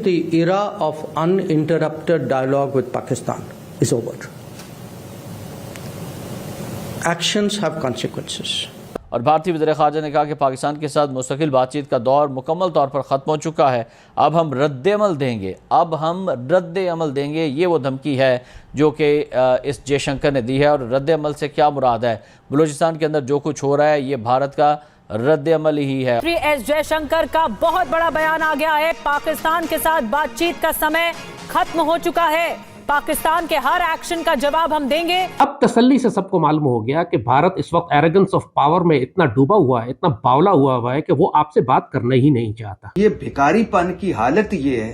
the era of uninterrupted dialogue with Pakistan is over. Actions have consequences. और भारतीय वज़ीर ख़ारजा ने कहा कि पाकिस्तान के साथ मुस्तकिल बातचीत का दौर मुकम्मल तौर पर ख़त्म हो चुका है। अब हम रद्द-ए-अमल देंगे। ये वो धमकी है जो कि इस जयशंकर ने दी है। और रद्द-ए-अमल से क्या मुराद है? बलूचिस्तान के अंदर जो कुछ हो रहा है ये भारत का रद्द-ए-अमल ही है। एस जयशंकर का बहुत बड़ा बयान आ गया है। पाकिस्तान के साथ बातचीत का समय खत्म हो चुका है। पाकिस्तान के हर एक्शन का जवाब हम देंगे। अब तसल्ली से सबको मालूम हो गया कि भारत इस वक्त एरोगेंस ऑफ पावर में इतना डूबा हुआ है, इतना बावला हुआ है कि वो आपसे बात करना ही नहीं चाहता। ये भिखारीपन की हालत ये है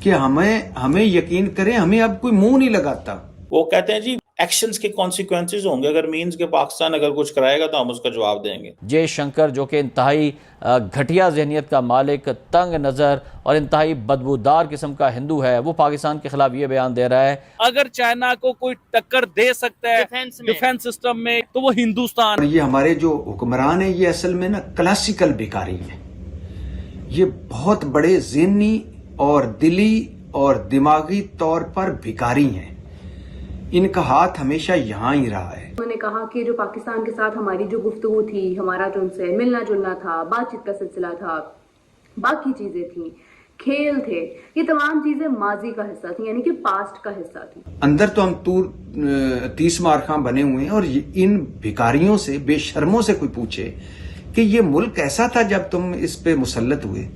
कि हमें यकीन करें, हमें अब कोई मुंह नहीं लगाता। वो कहते हैं जी एक्शंस के कॉन्सिक्वेंसेस होंगे, अगर मीन्स के पाकिस्तान अगर कुछ कराएगा तो हम उसका जवाब देंगे। जयशंकर जो कि इंतहाई घटिया जहनीत का मालिक, तंग नज़र और इंतहाई बदबूदार किस्म का हिंदू है, वो पाकिस्तान के खिलाफ ये बयान दे रहा है। अगर चाइना को कोई टक्कर दे सकता है डिफेंस सिस्टम में तो वो हिंदुस्तान। और ये हमारे जो हुक्मरान है ये असल में ना क्लासिकल भिखारी है। ये बहुत बड़े ज़हनी और दिली और दिमागी तौर पर भिखारी हैं। इनका हाथ हमेशा यहाँ ही रहा है। उन्होंने कहा कि जो पाकिस्तान के साथ हमारी जो गुफ्तगू थी, हमारा जो उनसे मिलना जुलना था, बातचीत का सिलसिला था, बाकी चीजें थी, खेल थे, ये तमाम चीजें माजी का हिस्सा थी, यानी कि पास्ट का हिस्सा थी। अंदर तो हम 30 मारखां बने हुए हैं और इन भिखारियों से, बेशर्मों से कोई पूछे कि ये मुल्क ऐसा था जब तुम इस पे मुसल्लत हुए,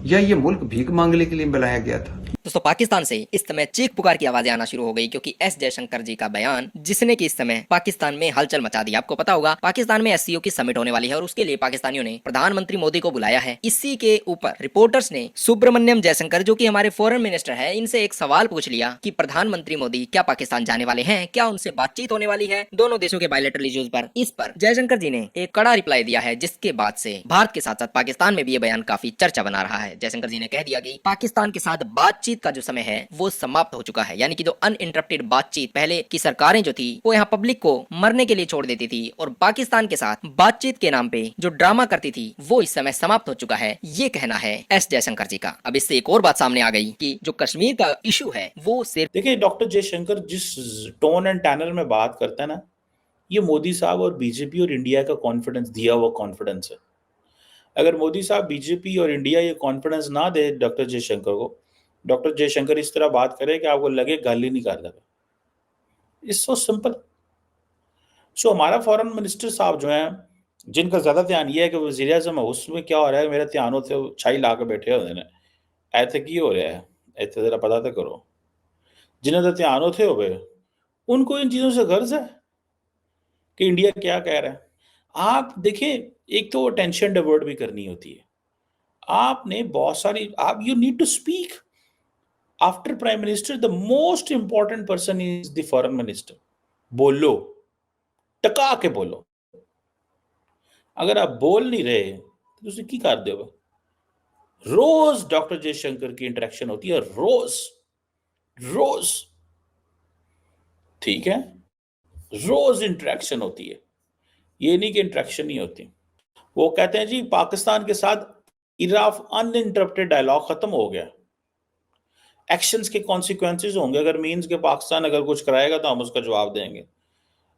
या ये मुल्क भीख मांगने के लिए बनाया गया था। दोस्तों, पाकिस्तान से इस समय चीख पुकार की आवाजें आना शुरू हो गई क्योंकि एस जयशंकर जी का बयान, जिसने कि इस समय पाकिस्तान में हलचल मचा दी। आपको पता होगा पाकिस्तान में एससीओ की समिट होने वाली है और उसके लिए पाकिस्तानियों ने प्रधानमंत्री मोदी को बुलाया है। इसी के ऊपर रिपोर्टर्स ने सुब्रमण्यम जयशंकर, जो कि हमारे फॉरेन मिनिस्टर है, इनसे एक सवाल पूछ लिया कि प्रधानमंत्री मोदी क्या पाकिस्तान जाने वाले हैं, क्या उनसे बातचीत होने वाली है दोनों देशों के बायलैटरल इश्यूज पर। इस पर जयशंकर जी ने एक कड़ा रिप्लाई दिया है, जिसके बाद से भारत के साथ साथ पाकिस्तान में भी ये बयान काफी चर्चा बना रहा है। जयशंकर जी ने कह दिया कि पाकिस्तान के साथ बातचीत का जो समय है वो समाप्त हो चुका है, यानी कि जो अनइंटरप्टेड बातचीत पहले की सरकारें जो थी वो यहाँ पब्लिक को मरने के लिए छोड़ देती थी और पाकिस्तान के साथ बातचीत के नाम पे जो ड्रामा करती थी वो इस समय समाप्त हो चुका है। ये कहना है एस जयशंकर जी का। अब इससे एक और बात सामने आ गई कि जो कश्मीर का इशू है वो सिर्फ, देखिए डॉक्टर जयशंकर जिस टोन एंड टैनर में बात करता है ना, ये मोदी साहब और बीजेपी और इंडिया का कॉन्फिडेंस दिया हुआ कॉन्फिडेंस है। अगर मोदी साहब, बीजेपी और इंडिया ये कॉन्फिडेंस ना दे डॉक्टर जयशंकर को, डॉक्टर जयशंकर इस तरह बात करे कि आपको लगे गाली ही नहीं कर लगे। It's so simple. सो हमारा फॉरेन मिनिस्टर साहब जो हैं, जिनका ज्यादा ध्यान ये है कि वज़ीर आज़म हाउस में क्या हो रहा है, मेरा ध्यान होते छाई ला के बैठे होते हैं, ऐसे की हो रहा है, ऐसे जरा पता तो करो। जिन्हें तो ध्यान होते हो गए, उनको इन चीजों से गर्ज है कि इंडिया क्या कह रहा है। आप देखें, एक तो अटेंशन डाइवर्ट भी करनी होती है। आपने बहुत सारी, आप you need to speak after prime minister, the most important person is the foreign minister. बोलो, टका के बोलो। अगर आप बोल नहीं रहे तो उसे की कर दो। रोज डॉक्टर जयशंकर की इंटरेक्शन होती है, रोज, ठीक है, रोज इंटरेक्शन होती है, ये नहीं कि इंटरेक्शन नहीं होती। वो कहते हैं जी पाकिस्तान के साथ इरा ऑफ अनइंटरप्टेड डायलॉग खत्म हो गया, एक्शंस के कॉन्सिक्वेंसेस होंगे, अगर मीन्स के पाकिस्तान अगर कुछ कराएगा तो हम उसका जवाब देंगे।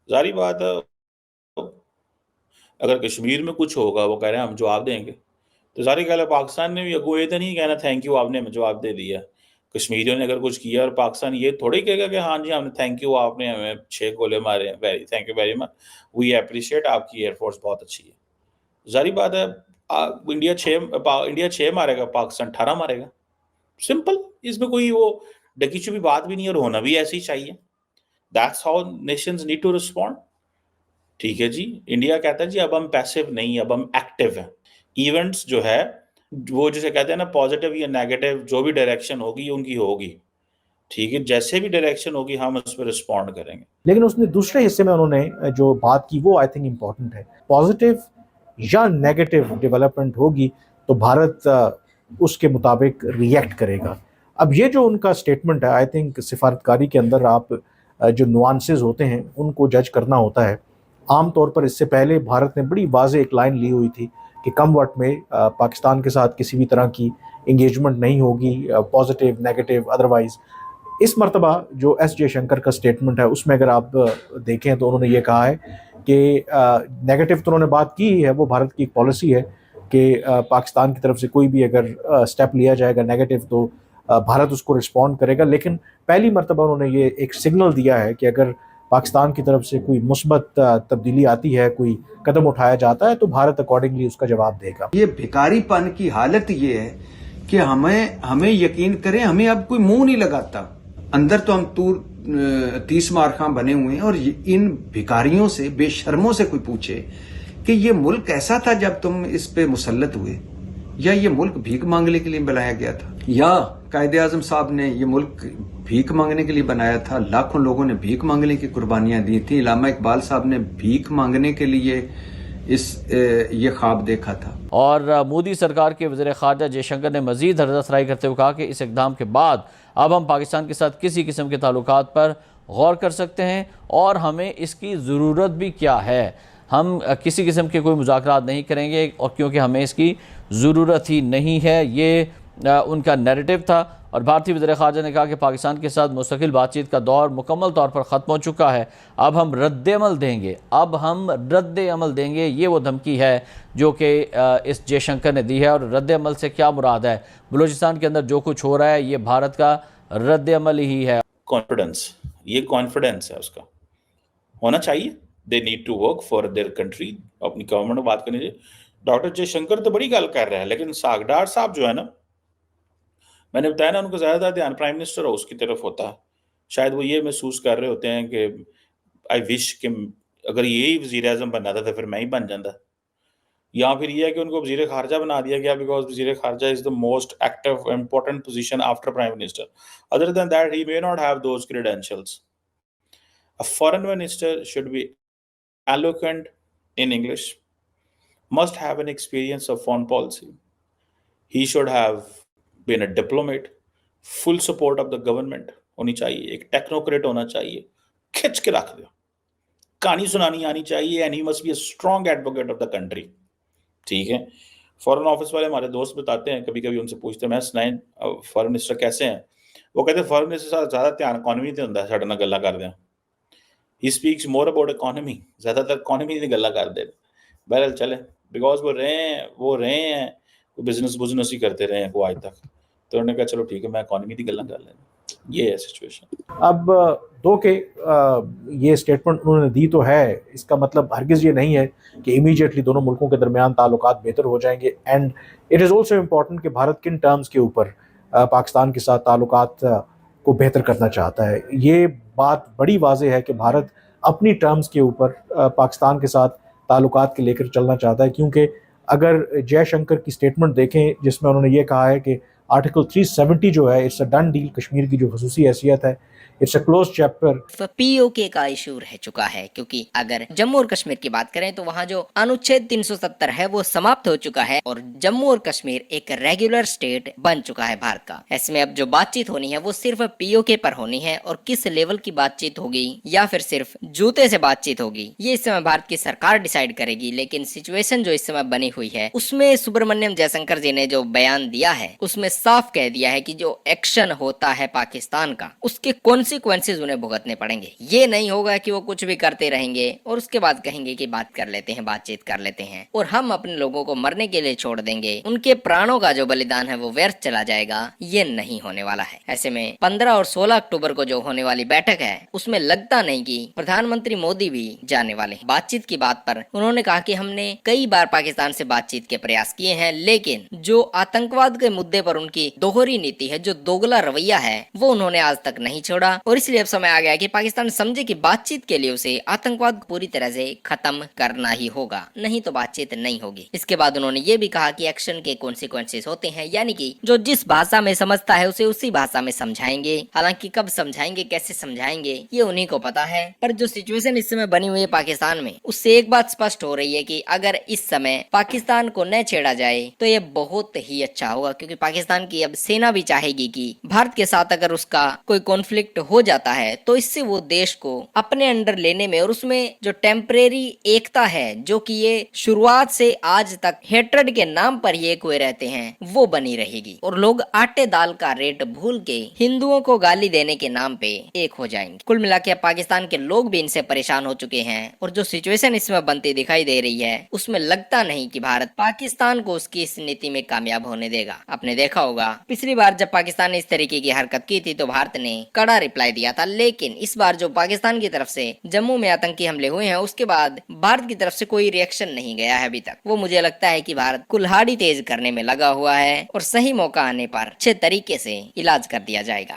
जारी बात है, अगर कश्मीर में कुछ होगा वो कह रहे हैं हम जवाब देंगे, तो जारी ख्याल है पाकिस्तान ने भी अगो ये तो नहीं कहना थैंक यू आपने हमें जवाब दे दिया। कश्मीरियों ने अगर कुछ किया और पाकिस्तान ये थोड़ी कहेगा कि हाँ जी हमने थैंक यू, आपने हमें 6 गोले मारे हैं, very thank you very much, we appreciate, आपकी एयरफोर्स बहुत अच्छी है। जारी बात है, इंडिया 6 मारेगा, पाकिस्तान 18 मारेगा, सिंपल। इसमें कोई वो डकीचू भी बात भी नहीं, और होना भी ऐसे ही चाहिए। That's how nations need to respond. ठीक है जी, इंडिया कहता है जी अब हम पैसिव नहीं, अब हम एक्टिव हैं। इवेंट्स जो है वो जिसे कहते हैं ना पॉजिटिव या नेगेटिव, जो भी डायरेक्शन होगी उनकी होगी, ठीक है, जैसे भी डायरेक्शन होगी हम उस पर रिस्पॉन्ड करेंगे। लेकिन उसने दूसरे हिस्से में उन्होंने जो बात की वो आई थिंक इम्पोर्टेंट है। पॉजिटिव या नेगेटिव डेवलपमेंट होगी तो भारत उसके मुताबिक रिएक्ट करेगा। अब ये जो उनका स्टेटमेंट है, आई थिंक सिफारतकारी के अंदर आप जो नुआंसेस होते हैं उनको जज करना होता है। आम तौर पर इससे पहले भारत ने बड़ी वाज़ेह एक लाइन ली हुई थी कि कम वक्त में पाकिस्तान के साथ किसी भी तरह की इंगेजमेंट नहीं होगी, पॉजिटिव नेगेटिव अदरवाइज। इस मर्तबा जो एस जयशंकर का स्टेटमेंट है उसमें अगर आप देखें तो उन्होंने ये कहा है कि नेगेटिव तो उन्होंने बात की ही है, वो भारत की एक पॉलिसी है कि पाकिस्तान की तरफ से कोई भी अगर स्टेप लिया जाएगा नेगेटिव तो भारत उसको रिस्पॉन्ड करेगा। लेकिन पहली मर्तबा उन्होंने ये एक सिग्नल दिया है कि अगर पाकिस्तान की तरफ से कोई मुस्बत तब्दीली आती है, कोई कदम उठाया जाता है तो भारत अकॉर्डिंगली उसका जवाब देगा। ये भिखारीपन की हालत ये है कि हमें यकीन करें, हमें अब कोई मुंह नहीं लगाता। अंदर तो हम 30 मार खां बने हुए हैं और इन भिखारियों से, बेशर्मों से कोई पूछे कि ये मुल्क ऐसा था जब तुम इस पे मुसल्लत हुए, या ये मुल्क भीख मांगने के लिए बनाया गया था, या कायदे आजम साहब ने ये मुल्क भीख मांगने के लिए बनाया था। लाखों लोगों ने भीख मांगने की कुर्बानियां दी थी। इलामा इकबाल साहब ने भीख मांगने के लिए ये ख्वाब देखा था। और मोदी सरकार के वज़ीर ख़ारजा जयशंकर ने मज़ीद हरदसराई करते हुए कहा कि इस इक़दाम के बाद अब हम पाकिस्तान के साथ किसी किस्म के ताल्लुकात पर गौर कर सकते हैं और हमें इसकी ज़रूरत भी क्या है। हम किसी किस्म के कोई मुज़ाकरात नहीं करेंगे और क्योंकि हमें इसकी ज़रूरत ही नहीं है, ये उनका नैरेटिव था। और भारतीय वज़ीर ख़ारजा ने कहा कि पाकिस्तान के साथ मुस्तकिल बातचीत का दौर मुकम्मल तौर पर ख़त्म हो चुका है, अब हम रद्द-ए-अमल देंगे। ये वो धमकी है जो कि इस जयशंकर ने दी है। और रद्द-ए-अमल से क्या मुराद है? बलूचिस्तान के अंदर जो कुछ हो रहा है ये भारत का रद्द-ए-अमल ही है। कॉन्फिडेंस, ये कॉन्फिडेंस है उसका होना चाहिए। They need to work for their country. अपनी गवर्नमेंट में बात करनी चाहिए। डॉक्टर जयशंकर तो बड़ी गल कर रहा है, लेकिन सागडार साहब जो है ना, मैंने बताया ना, उनको ज्यादा ध्यान प्राइम मिनिस्टर हाउस की तरफ होता है। शायद वो ये महसूस कर रहे होते हैं कि आई विश कि अगर यही वजीर आजम बनना था तो फिर मैं ही बन जाता, या फिर ये है कि उनको वजीर खारजा बना दिया गया बिकॉज वजीर खारजा is the most active important position after prime minister. Other than that he may not have those credentials. A foreign minister should be eloquent in English, must have an experience of foreign policy. He should have been a diplomat, full support of the government होनी चाहिए, एक technocrat होना चाहिए, खिंच के रख दो, कहानी सुनानी आनी चाहिए, and he must be a strong advocate of the country। ठीक है। फॉरेन ऑफिस वाले हमारे दोस्त बताते हैं, कभी कभी उनसे पूछते हैं, मैं सुनाएं फॉरेन मिनिस्टर कैसे हैं, वो कहते हैं फॉरेन मिनिस्टर ज्यादा ध्यान इकोनॉमी ते हुंदा, साडे नाल गल्लां करदे हैं। He speaks more about economy, ज़्यादातर इकोनॉमी की गल्ला कर दे। बहरहाल चले, बिकॉज वो रहे हैं बिजनेस ही करते रहे हैं को आज तक, तो उन्होंने कहा चलो ठीक है, मैं इकोनॉमी की गल्ला कर लेना। ये है सिचुएशन। अब दो के ये स्टेटमेंट उन्होंने दी तो है, इसका मतलब हरगिज़ ये नहीं है कि इमीडिएटली दोनों मुल्कों के दरमियान ताल्लुकात बेहतर हो जाएंगे। And it is also important कि भारत किन टर्म्स के ऊपर पाकिस्तान के साथ ताल्लुकात को बेहतर करना चाहता है। ये बात बड़ी वाज़ेह है कि भारत अपनी टर्म्स के ऊपर पाकिस्तान के साथ ताल्लुकात के लेकर चलना चाहता है, क्योंकि अगर जयशंकर की स्टेटमेंट देखें जिसमें उन्होंने ये कहा है कि आर्टिकल 370 जो है it's a done deal, Kashmir की जो खसूसी हैसियत है it's a close chapter. PoK का इशू रह चुका है, क्योंकि अगर जम्मू और कश्मीर की बात करें तो वहाँ जो अनुच्छेद 370 है वो समाप्त हो चुका है और जम्मू और कश्मीर एक रेगुलर स्टेट बन चुका है भारत का। इसमें अब जो बातचीत होनी है वो सिर्फ पीओके पर होनी है, और किस लेवल की बातचीत होगी या फिर सिर्फ जूते से बातचीत होगी ये इस समय भारत की सरकार डिसाइड करेगी। लेकिन सिचुएशन जो इस समय बनी हुई है उसमें सुब्रमण्यम जयशंकर जी ने जो बयान दिया है उसमें साफ कह दिया है कि जो एक्शन होता है पाकिस्तान का उसके कॉन्सिक्वेंसेस उन्हें भुगतने पड़ेंगे। ये नहीं होगा कि वो कुछ भी करते रहेंगे और उसके बाद कहेंगे कि बात कर लेते हैं, बातचीत कर लेते हैं और हम अपने लोगों को मरने के लिए छोड़ देंगे, उनके प्राणों का जो बलिदान है वो व्यर्थ चला जाएगा। ये नहीं होने वाला है। ऐसे में 15 और 16 अक्टूबर को जो होने वाली बैठक है उसमें लगता नहीं कि प्रधानमंत्री मोदी भी जाने वाले हैं। बातचीत की बात पर उन्होंने कहा कि हमने कई बार पाकिस्तान से बातचीत के प्रयास किए हैं, लेकिन जो आतंकवाद के मुद्दे पर उनकी दोहरी नीति है, जो दोगला रवैया है, वो उन्होंने आज तक नहीं छोड़ा। और इसलिए अब समय आ गया कि पाकिस्तान समझे कि बातचीत के लिए उसे आतंकवाद पूरी तरह से खत्म करना ही होगा, नहीं तो बातचीत नहीं होगी। इसके बाद उन्होंने ये भी कहा कि एक्शन के कॉन्सिक्वेंसेस होते हैं, यानी कि जो जिस भाषा में समझता है उसे उसी भाषा में समझाएंगे। हालांकि कब समझाएंगे, कैसे समझाएंगे, ये उन्हीं को पता है। पर जो सिचुएशन इस समय बनी हुई है पाकिस्तान में, उससे एक बात स्पष्ट हो रही है कि अगर इस समय पाकिस्तान को न छेड़ा जाए तो ये बहुत ही अच्छा होगा, क्योंकि पाकिस्तान पाकिस्तान की अब सेना भी चाहेगी कि भारत के साथ अगर उसका कोई कॉन्फ्लिक्ट हो जाता है तो इससे वो देश को अपने अंडर लेने में और उसमें जो टेम्परेरी एकता है, जो कि ये शुरुआत से आज तक हेट्रेड के नाम पर ही एक हुए रहते हैं, वो बनी रहेगी और लोग आटे दाल का रेट भूल के हिंदुओं को गाली देने के नाम पे एक हो जाएंगे। कुल मिला के पाकिस्तान के लोग भी इनसे परेशान हो चुके हैं और जो सिचुएशन इसमें बनती दिखाई दे रही है उसमें लगता नहीं कि भारत पाकिस्तान को उसकी इस नीति में कामयाब होने देगा। आपने देखा होगा पिछली बार जब पाकिस्तान ने इस तरीके की हरकत की थी तो भारत ने कड़ा रिप्लाई दिया था, लेकिन इस बार जो पाकिस्तान की तरफ से जम्मू में आतंकी हमले हुए हैं उसके बाद भारत की तरफ से कोई रिएक्शन नहीं गया है अभी तक। वो मुझे लगता है कि भारत कुल्हाड़ी तेज करने में लगा हुआ है और सही मौका आने पर अच्छे तरीके से इलाज कर दिया जाएगा।